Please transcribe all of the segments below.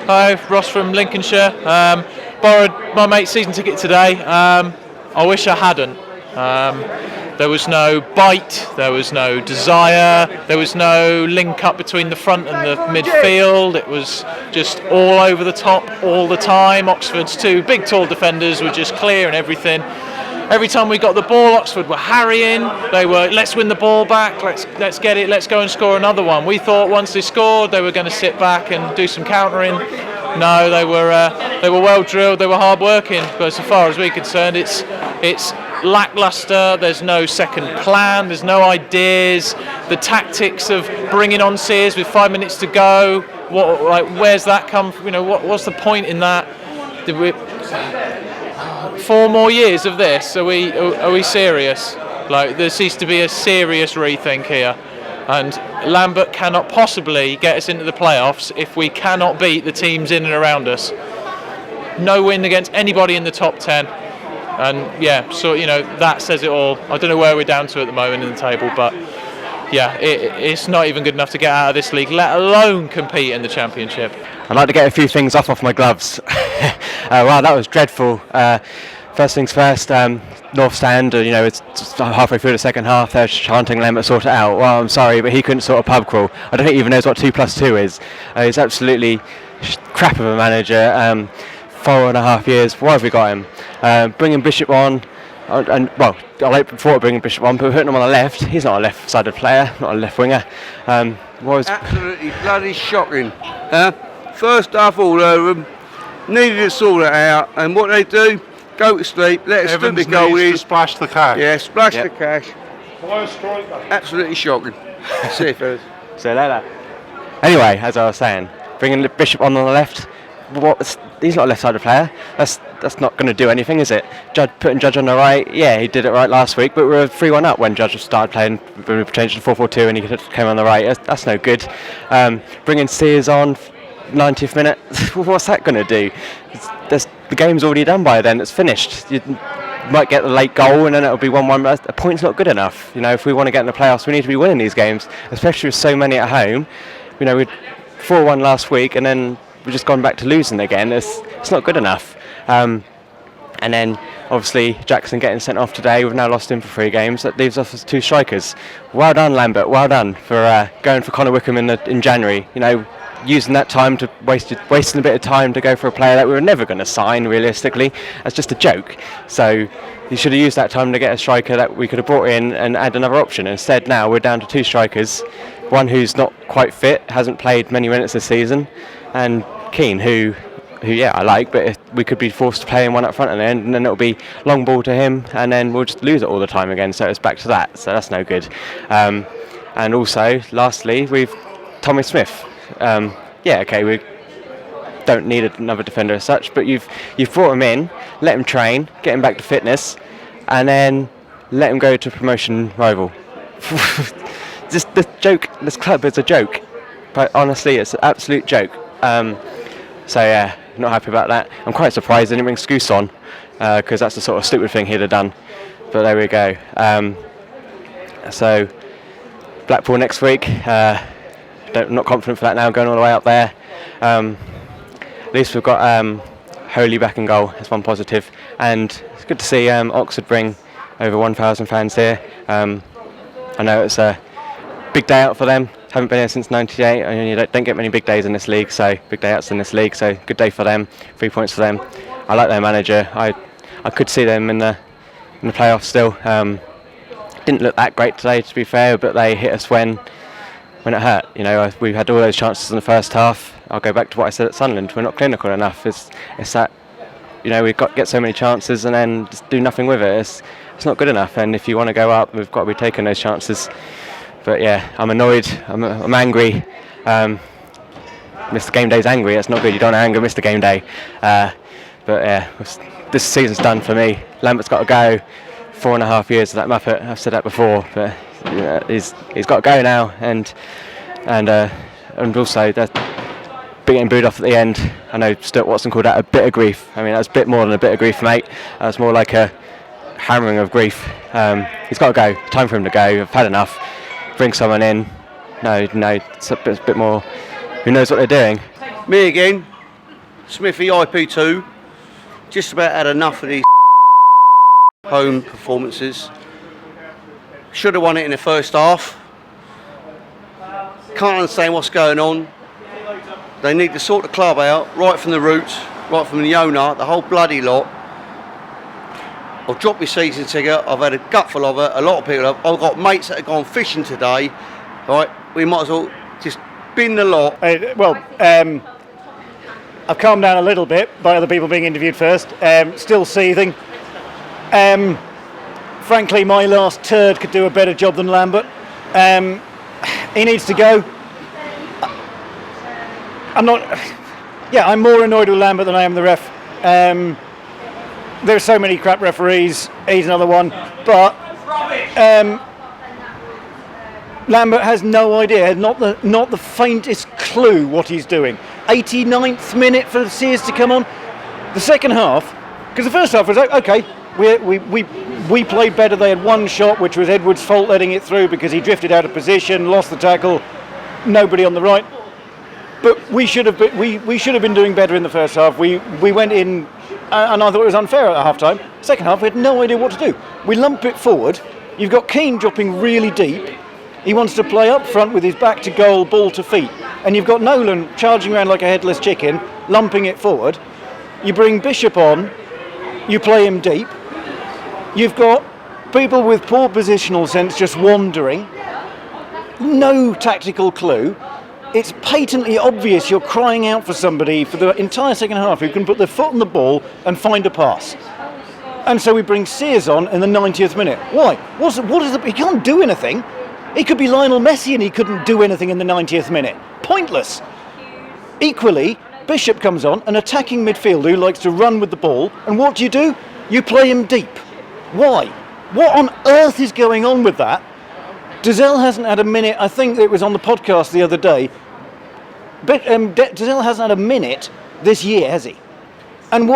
Hi, Ross from Lincolnshire. Borrowed my mate's season ticket today. I wish I hadn't. There was no bite, there was no desire, there was no link up between the front and the midfield. It was just all over the top all the time. Oxford's two big tall defenders were just clear and everything. Every time we got the ball, Oxford were harrying. They were, let's win the ball back, let's get it, let's go and score another one. We thought once they scored, they were going to sit back and do some countering. No, they were well drilled, they were hard working. But so far as we're concerned, it's lackluster. There's no second plan, there's no ideas. The tactics of bringing on Sears with 5 minutes to go, where's that come from? What's the point in that? 4 more years of this? Are we serious? There seems to be a serious rethink here, and Lambert cannot possibly get us into the playoffs if we cannot beat the teams in and around us. No win against anybody in the top 10, and that says it all. I don't know where we're down to at the moment in the table, but it's not even good enough to get out of this league, let alone compete in the Championship. I'd like to get a few things off my gloves. Wow, that was dreadful. First things first, North Stand, it's just halfway through the second half, they're chanting Lambert sort it out. Well, I'm sorry, but he couldn't sort of pub crawl. I don't think he even knows what 2 + 2 is. He's absolutely crap of a manager. 4.5 years, why have we got him? Bringing Bishop on, I like before bringing Bishop on, but putting him on the left, he's not a left-sided player, not a left winger. Absolutely bloody shocking. First half, all over them, needed to sort it out, and what they do, go to sleep, let us do the goal in. Splash the cash. Yeah, splash the cash. Absolutely shocking. See you, fellas. See you later. Anyway, as I was saying, bringing Bishop on the left, he's not a left-sided player. That's not going to do anything, is it? Putting Judge on the right, yeah, he did it right last week, but we were 3-1 up when Judge started playing. When we changed to 4-4-2 and he came on the right. That's no good. Bringing Sears on 90th minute, what's that going to do? The game's already done by then. It's finished. You might get the late goal and then it'll be 1-1. But a point's not good enough. If we want to get in the playoffs, we need to be winning these games, especially with so many at home. We 4-1 last week and then we've just gone back to losing again. It's not good enough. And then obviously Jackson getting sent off today. We've now lost him for 3 games. That leaves us as 2 strikers. Well done, Lambert. Well done for going for Connor Wickham in January. Using that time to wasting a bit of time to go for a player that we were never going to sign realistically. That's just a joke. So you should have used that time to get a striker that we could have brought in and add another option. Instead now we're down to 2 strikers, one who's not quite fit, hasn't played many minutes this season, and Keane who I like, but if we could be forced to play him one up front at the end, and then it'll be long ball to him, and then we'll just lose it all the time again. So it's back to that. So that's no good. And also, lastly, we've Tommy Smith. We don't need another defender as such, but you've brought him in, let him train, get him back to fitness, and then let him go to a promotion rival. This club is a joke, but honestly, it's an absolute joke. Not happy about that. I'm quite surprised they didn't bring Scouse on, because that's the sort of stupid thing he'd have done. But there we go. So Blackpool next week. Not confident for that now, going all the way up there. At least we've got Holy back in goal. That's one positive, and it's good to see Oxford bring over 1,000 fans here. I know it's a big day out for them. Haven't been here since '98. You don't get many big days in this league, so big day outs in this league. So good day for them. 3 points for them. I like their manager. I could see them in the in the playoffs still. Didn't look that great today, to be fair, but they hit us when it hurt. You know, we had all those chances in the first half. I'll go back to what I said at Sunderland. We're not clinical enough. It's that, you know, we've got to get so many chances and then just do nothing with it. It's not good enough. And if you want to go up, we've got to be taking those chances. But yeah, I'm annoyed. I'm angry. Mr. Game Day's angry. That's not good. You don't anger Mr. Game Day. But yeah, this season's done for me. Lambert's got to go. 4.5 years of that Muppet. I've said that before, but you know, he's got to go now. And also that getting booed off at the end. I know Stuart Watson called that a bit of grief. I mean, that's a bit more than a bit of grief, mate. That's more like a hammering of grief. He's got to go. Time for him to go. I've had enough. Bring someone in. No, it's a bit more. Who knows what they're doing? Me again, Smithy IP2. Just about had enough of these home performances. Should have won it in the first half. Can't understand what's going on. They need to sort the club out right from the roots, right from the owner, the whole bloody lot. I've dropped my season ticket. I've had a gutful of it. A lot of people have. I've got mates that have gone fishing today. Right, we might as well just bin the lot. I've calmed down a little bit by other people being interviewed first. Still seething. Frankly, my last turd could do a better job than Lambert. He needs to go. I'm more annoyed with Lambert than I am the ref. There are so many crap referees. He's another one. But Lambert has no idea, not the faintest clue what he's doing. 89th minute for Sears to come on. The second half, because the first half was okay. We played better. They had one shot, which was Edwards' fault letting it through because he drifted out of position, lost the tackle. Nobody on the right. But we should have been doing better in the first half. We went in, and I thought it was unfair at half time. Second half, we had no idea what to do. We lump it forward. You've got Keane dropping really deep. He wants to play up front with his back to goal, ball to feet. And you've got Nolan charging around like a headless chicken, lumping it forward. You bring Bishop on, you play him deep. You've got people with poor positional sense just wandering. No tactical clue. It's patently obvious you're crying out for somebody for the entire second half who can put their foot on the ball and find a pass. And so we bring Sears on in the 90th minute. Why? He can't do anything. He could be Lionel Messi and he couldn't do anything in the 90th minute. Pointless. Equally, Bishop comes on, an attacking midfielder who likes to run with the ball, and what do? You play him deep. Why? What on earth is going on with that? Dazelle hasn't had a minute. I think it was on the podcast the other day. But Dazelle hasn't had a minute this year, has he? And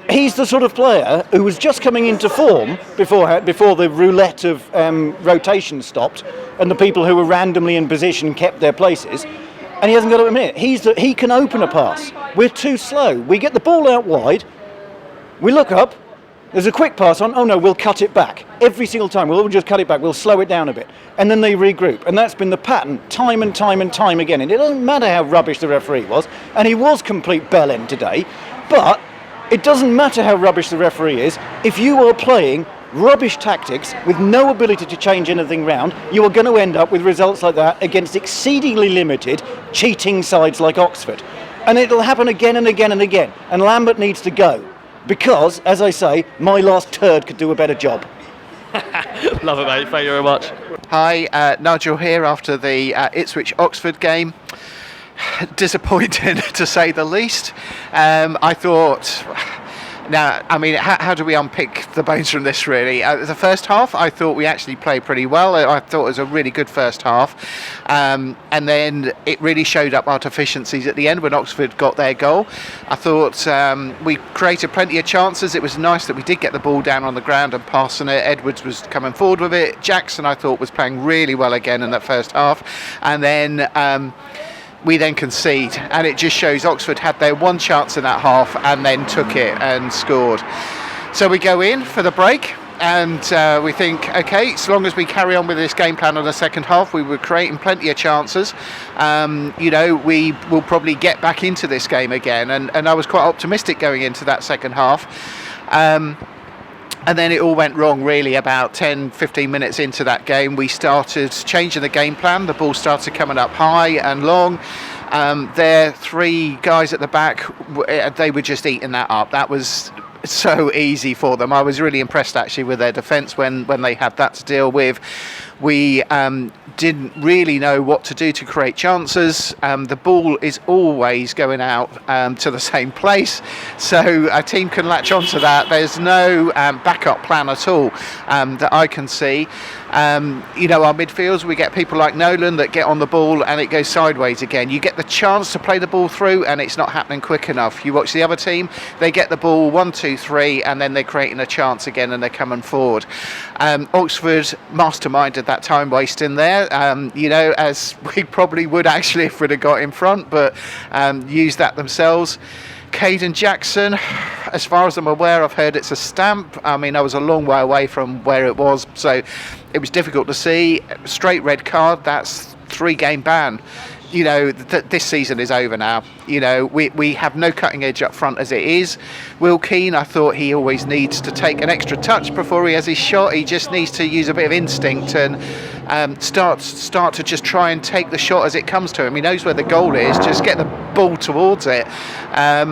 he's the sort of player who was just coming into form before the roulette of rotation stopped and the people who were randomly in position kept their places, and he hasn't got a minute. He can open a pass. We're too slow. We get the ball out wide, we look up, there's a quick pass on, oh no, we'll cut it back. Every single time, we'll just cut it back, we'll slow it down a bit. And then they regroup, and that's been the pattern time and time and time again. And it doesn't matter how rubbish the referee was, and he was complete bellend today, but it doesn't matter how rubbish the referee is. If you are playing rubbish tactics with no ability to change anything round, you are going to end up with results like that against exceedingly limited, cheating sides like Oxford. And it'll happen again and again and again. And Lambert needs to go. Because, as I say, my last turd could do a better job. Love it, mate. Thank you very much. Hi, Nigel here after the Ipswich-Oxford game. Disappointing, to say the least. I thought... Now, I mean, how do we unpick the bones from this, really? The first half, I thought we actually played pretty well. I thought it was a really good first half. And then it really showed up our deficiencies at the end when Oxford got their goal. I thought we created plenty of chances. It was nice that we did get the ball down on the ground and passing it. Edwards was coming forward with it. Jackson, I thought, was playing really well again in that first half. And then... we then concede, and it just shows Oxford had their one chance in that half and then took it and scored. So we go in for the break, and we think, okay, as long as we carry on with this game plan on the second half, we were creating plenty of chances. We will probably get back into this game again, and I was quite optimistic going into that second half. And then it all went wrong really about 10-15 minutes into that game. We started changing the game plan. The ball started coming up high and long. Their 3 guys at the back, they were just eating that up. That was so easy for them. I was really impressed actually with their defence when they had that to deal with. We didn't really know what to do to create chances. The ball is always going out to the same place, so a team can latch onto that. There's no backup plan at all that I can see. Our midfields, we get people like Nolan that get on the ball and it goes sideways again. You get the chance to play the ball through and it's not happening quick enough. You watch the other team, they get the ball 1, 2, 3 and then they're creating a chance again and they're coming forward. Oxford masterminded that time wasting there, as we probably would actually if we'd have got in front, but used that themselves. Caden Jackson, as far as I'm aware, I've heard it's a stamp. I mean, I was a long way away from where it was, so it was difficult to see. Straight red card, that's 3-game ban. This season is over now. We have no cutting edge up front as it is. Will Keane, I thought he always needs to take an extra touch before he has his shot. He just needs to use a bit of instinct and start to just try and take the shot as it comes to him. He knows where the goal is, just get the ball towards it. I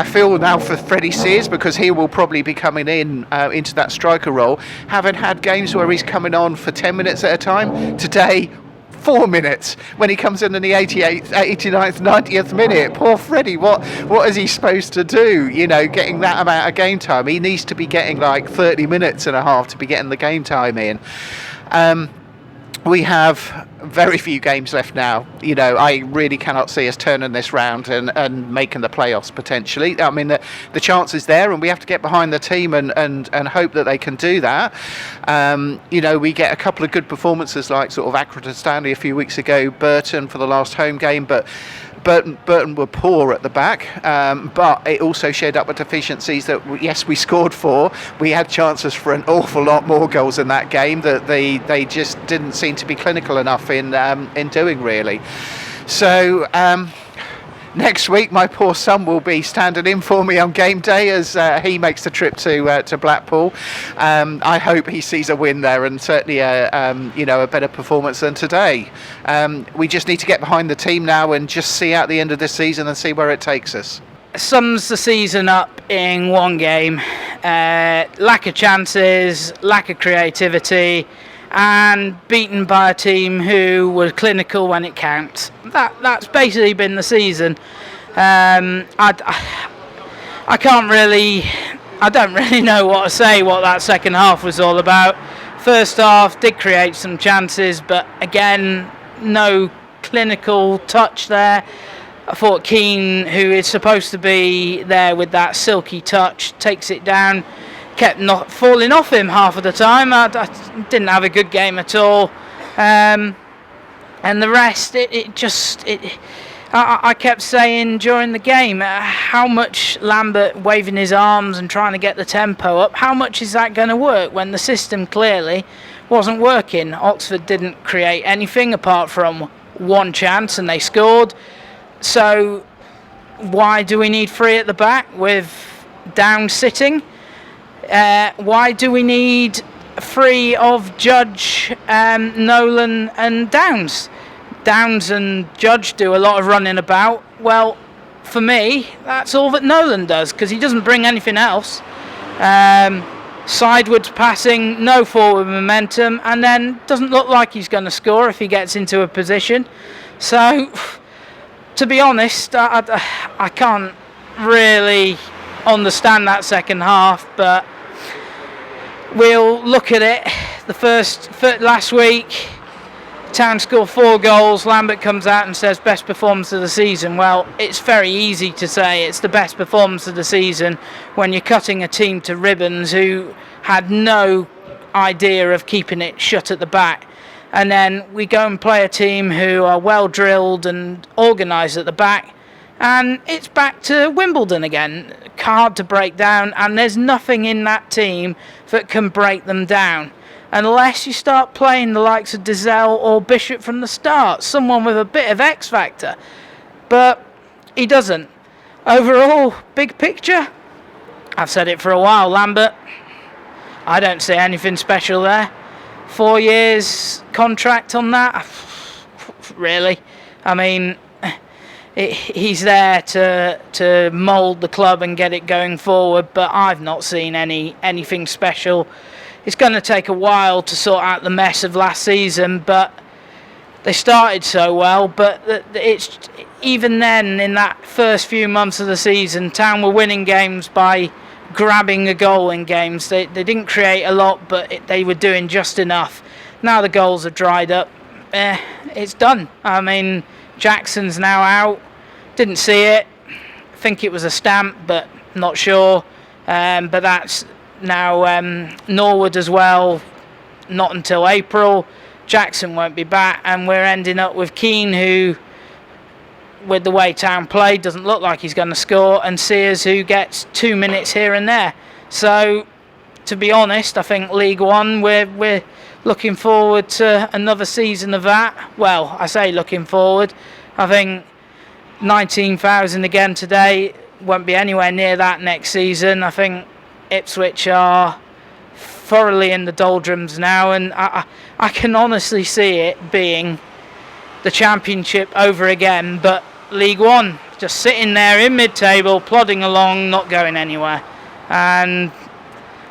feel now for Freddie Sears, because he will probably be coming into that striker role, having had games where he's coming on for 10 minutes at a time. Today, 4 minutes when he comes in the 88th, 89th, 90th minute. Poor Freddie, what is he supposed to do? Getting that amount of game time. He needs to be getting like 30 minutes and a half to be getting the game time in. We have very few games left now. I really cannot see us turning this round and making the playoffs potentially. I mean, the chance is there, and we have to get behind the team and hope that they can do that. We get a couple of good performances like sort of Accrington Stanley a few weeks ago, Burton for the last home game, but Burton were poor at the back, but it also showed up with deficiencies that, yes, we scored 4. We had chances for an awful lot more goals in that game that they just didn't seem to be clinical enough in doing, really. So next week, my poor son will be standing in for me on game day as he makes the trip to Blackpool. I hope he sees a win there, and certainly a better performance than today. We just need to get behind the team now and just see out the end of this season and see where it takes us. Sums the season up in one game: lack of chances, lack of creativity, and beaten by a team who were clinical when it counts. That's basically been the season. I don't really know what to say, what that second half was all about. First half did create some chances, but again, no clinical touch there. I thought Keane, who is supposed to be there with that silky touch, takes it down, kept not falling off him half of the time. I didn't have a good game at all, and the rest, I kept saying during the game, how much Lambert waving his arms and trying to get the tempo up, how much is that going to work when the system clearly wasn't working? Oxford didn't create anything apart from one chance and they scored. So why do we need 3 at the back with Down sitting? Why do we need 3 of Judge, Nolan and Downs? Downs and Judge do a lot of running about. Well, for me, that's all that Nolan does, because he doesn't bring anything else. Sidewards passing, no forward momentum, and then doesn't look like he's going to score if he gets into a position. So, to be honest, I can't really understand that second half, but we'll look at it. Last week, Town scored 4 goals. Lambert comes out and says best performance of the season. Well, it's very easy to say it's the best performance of the season when you're cutting a team to ribbons who had no idea of keeping it shut at the back. And then we go and play a team who are well drilled and organised at the back, and it's back to Wimbledon again. Hard to break down, and there's nothing in that team that can break them down unless you start playing the likes of Dizelle or Bishop from the start, someone with a bit of X factor. But he doesn't. Overall, big picture, I've said it for a while, Lambert. I don't see anything special there. 4 years contract on that, really. I mean, he's there to mould the club and get it going forward, but I've not seen anything special. It's going to take a while to sort out the mess of last season, but they started so well. But it's even then, in that first few months of the season, Town were winning games by grabbing a goal in games. They didn't create a lot, but they were doing just enough. Now the goals have dried up. It's done. I mean, Jackson's now out. Didn't see it. Think it was a stamp, but not sure. But that's now Norwood as well. Not until April. Jackson won't be back, and we're ending up with Keane, who, with the way Town played, doesn't look like he's going to score, and Sears, who gets 2 minutes here and there. So, to be honest, I think League One, we're looking forward to another season of that. Well, I say looking forward. I think 19,000 again today won't be anywhere near that next season. I think Ipswich are thoroughly in the doldrums now, and I can honestly see it being the Championship over again, but League One, just sitting there in mid-table, plodding along, not going anywhere. And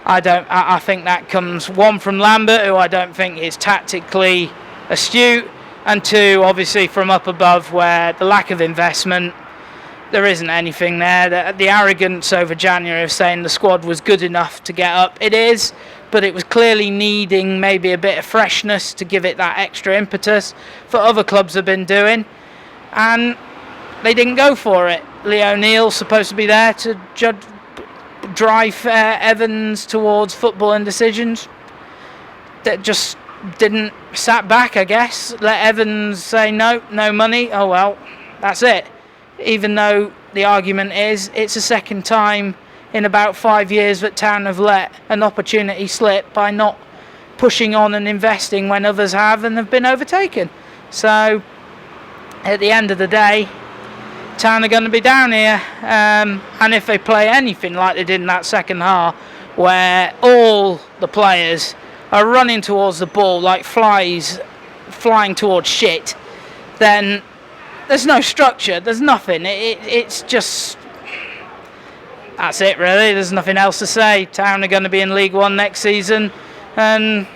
I think that comes, one, from Lambert, who I don't think is tactically astute, and two, obviously from up above, where the lack of investment, there isn't anything there. The arrogance over January of saying the squad was good enough to get up, it is, but it was clearly needing maybe a bit of freshness to give it that extra impetus for other clubs have been doing, and they didn't go for it. Leo Neal's supposed to be there to drive Evans towards footballing decisions. That just didn't, sat back, I guess, let Evans say no money, oh well, that's it. Even though the argument is it's the second time in about 5 years that Town have let an opportunity slip by not pushing on and investing when others have and have been overtaken. So at the end of the day, Town are going to be down here, and if they play anything like they did in that second half, where all the players are running towards the ball like flies flying towards shit, then there's no structure, there's nothing. It's just, that's it really, there's nothing else to say. Town are going to be in League One next season, and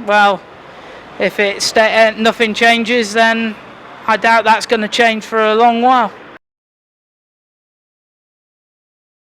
well, if nothing changes, then I doubt that's going to change for a long while.